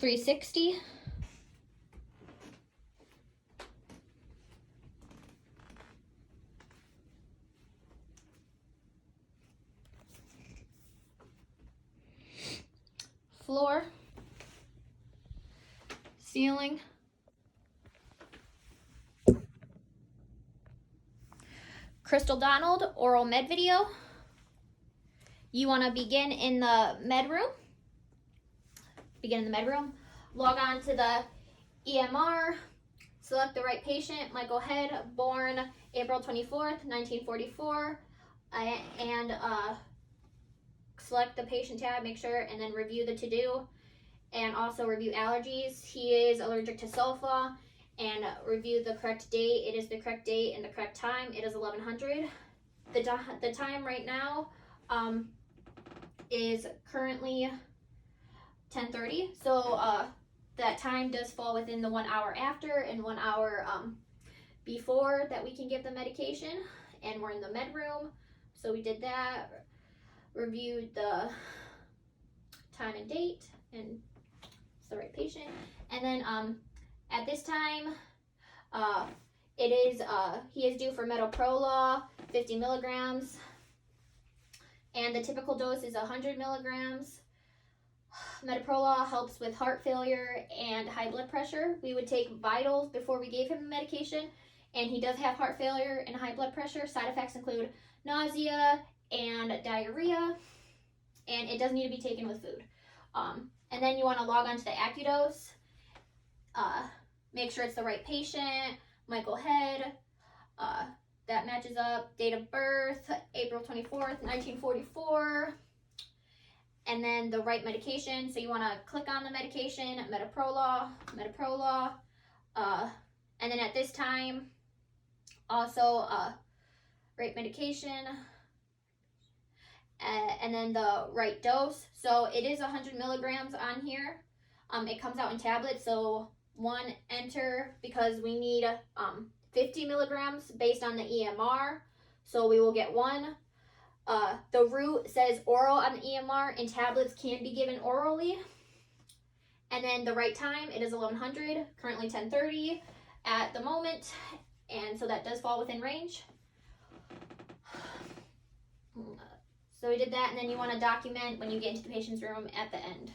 360. Floor, ceiling, Crystal Donald oral med video. You want to begin in the med room. Log on to the EMR. Select the right patient, Michael Head, born April 24th, 1944, and select the patient tab, make sure, and then review the to-do, and also review allergies. He is allergic to sulfa, and review the correct date. It is the correct date and the correct time. It is 1100. The time right now is currently 10:30. So that time does fall within the 1 hour after and 1 hour before that we can give the medication. And we're in the med room, so we did that. Reviewed the time and date, and it's the right patient. And then at this time, he is due for metoprolol, 50 milligrams, and the typical dose is 100 milligrams. Metoprolol helps with heart failure and high blood pressure. We would take vitals before we gave him the medication, and he does have heart failure and high blood pressure. Side effects include nausea and diarrhea, and it does need to be taken with food. And then you want to log on to the AccuDose. Make sure it's the right patient, Michael Head. That matches up. Date of birth, April 24th, 1944. And then the right medication. So you want to click on the medication, metoprolol. And then at this time, also right medication. And then the right dose. So it is 100 milligrams on here. It comes out in tablets, so one enter, because we need 50 milligrams based on the EMR. So we will get one. The route says oral on the EMR, and tablets can be given orally. And then the right time, it is 1100, currently 10:30 at the moment. And so that does fall within range. So we did that, and then you want to document when you get into the patient's room at the end.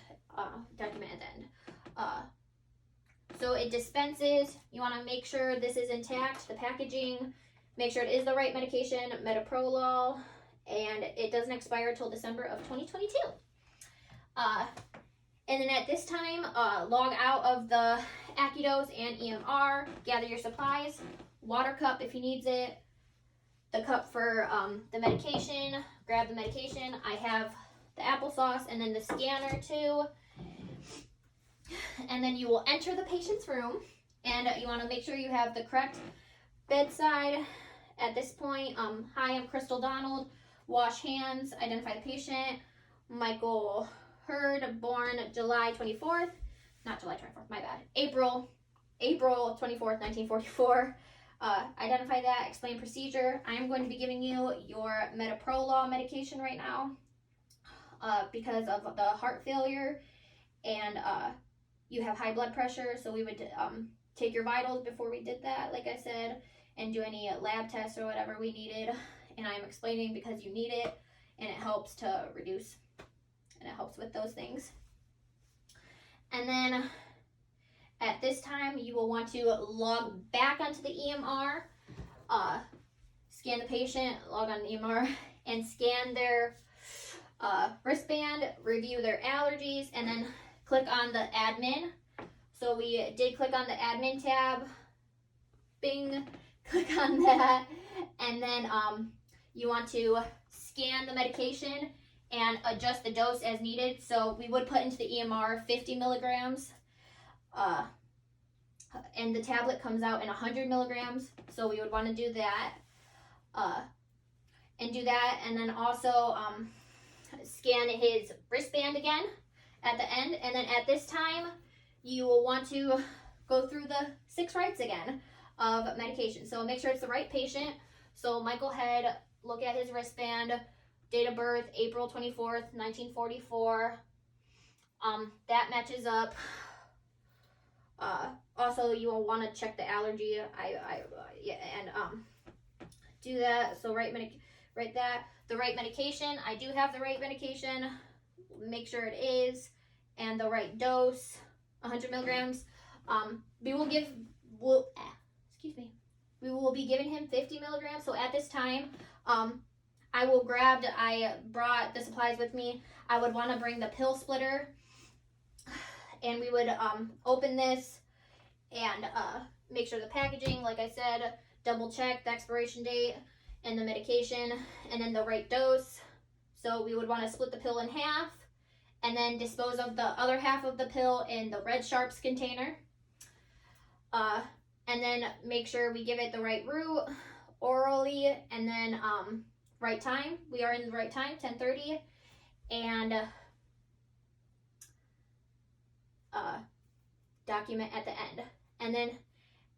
So it dispenses. You want to make sure this is intact, the packaging. Make sure it is the right medication, metoprolol, and it doesn't expire until December of 2022. And then at this time, log out of the AccuDose and EMR, gather your supplies, water cup if he needs it, the cup for the medication, grab the medication. I have the applesauce and then the scanner too. And then you will enter the patient's room, and you want to make sure you have the correct bedside. At this point, hi, I'm Crystal Donald. Wash hands, identify the patient. Michael Hurd, born July 24th, not July 24th, my bad. April 24th, 1944. Identify that, explain procedure. I am going to be giving you your metoprolol medication right now because of the heart failure, and you have high blood pressure, so we would take your vitals before we did that, like I said, and do any lab tests or whatever we needed. And I'm explaining because you need it, and it helps to reduce, and it helps with those things. And then at this time, you will want to log back onto the EMR, scan the patient, log on the EMR, and scan their wristband, review their allergies, and then click on the admin. So we did click on the admin tab, bing, click on that, and then you want to scan the medication and adjust the dose as needed. So we would put into the EMR 50 milligrams, and the tablet comes out in 100 milligrams. So we would want to do that, and then also scan his wristband again at the end. And then at this time, you will want to go through the 6 rights again of medication. So make sure it's the right patient. So Michael Head, look at his wristband, date of birth, April 24th, 1944. That matches up. Also, you will want to check the allergy. Do that. So write that. The right medication. I do have the right medication. Make sure it is, and the right dose. 100 milligrams. We will be giving him 50 milligrams. So at this time, I brought the supplies with me. I would want to bring the pill splitter, and we would open this and make sure the packaging, like I said, double check the expiration date and the medication, and then the right dose. So we would want to split the pill in half and then dispose of the other half of the pill in the Red Sharps container. And then make sure we give it the right route orally, and then right time. We are in the right time, 10:30, and document at the end. And then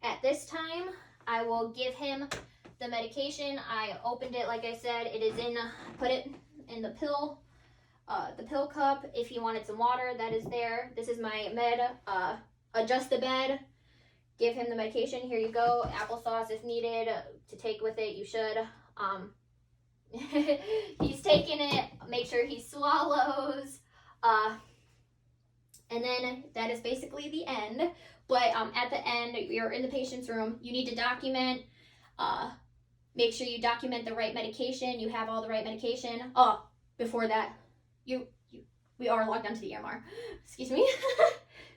at this time, I will give him the medication. I opened it, like I said, put it in the pill cup. If you wanted some water, that is there. This is my med. Adjust the bed. Give him the medication. Here you go. Applesauce if needed to take with it. You should. He's taking it. Make sure he swallows. And then that is basically the end. But at the end, you're in the patient's room. You need to document. Make sure you document the right medication. You have all the right medication. Oh, before that, we are logged onto the EMR. Excuse me.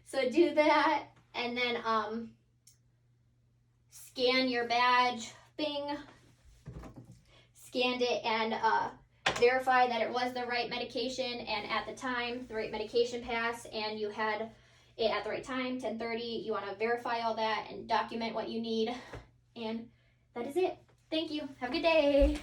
So do that, and then scan your badge. Bing. Scanned it and verify that it was the right medication, and at the time the right medication passed and you had it at the right time, 10:30. You want to verify all that and document what you need, and that is it. Thank you. Have a good day.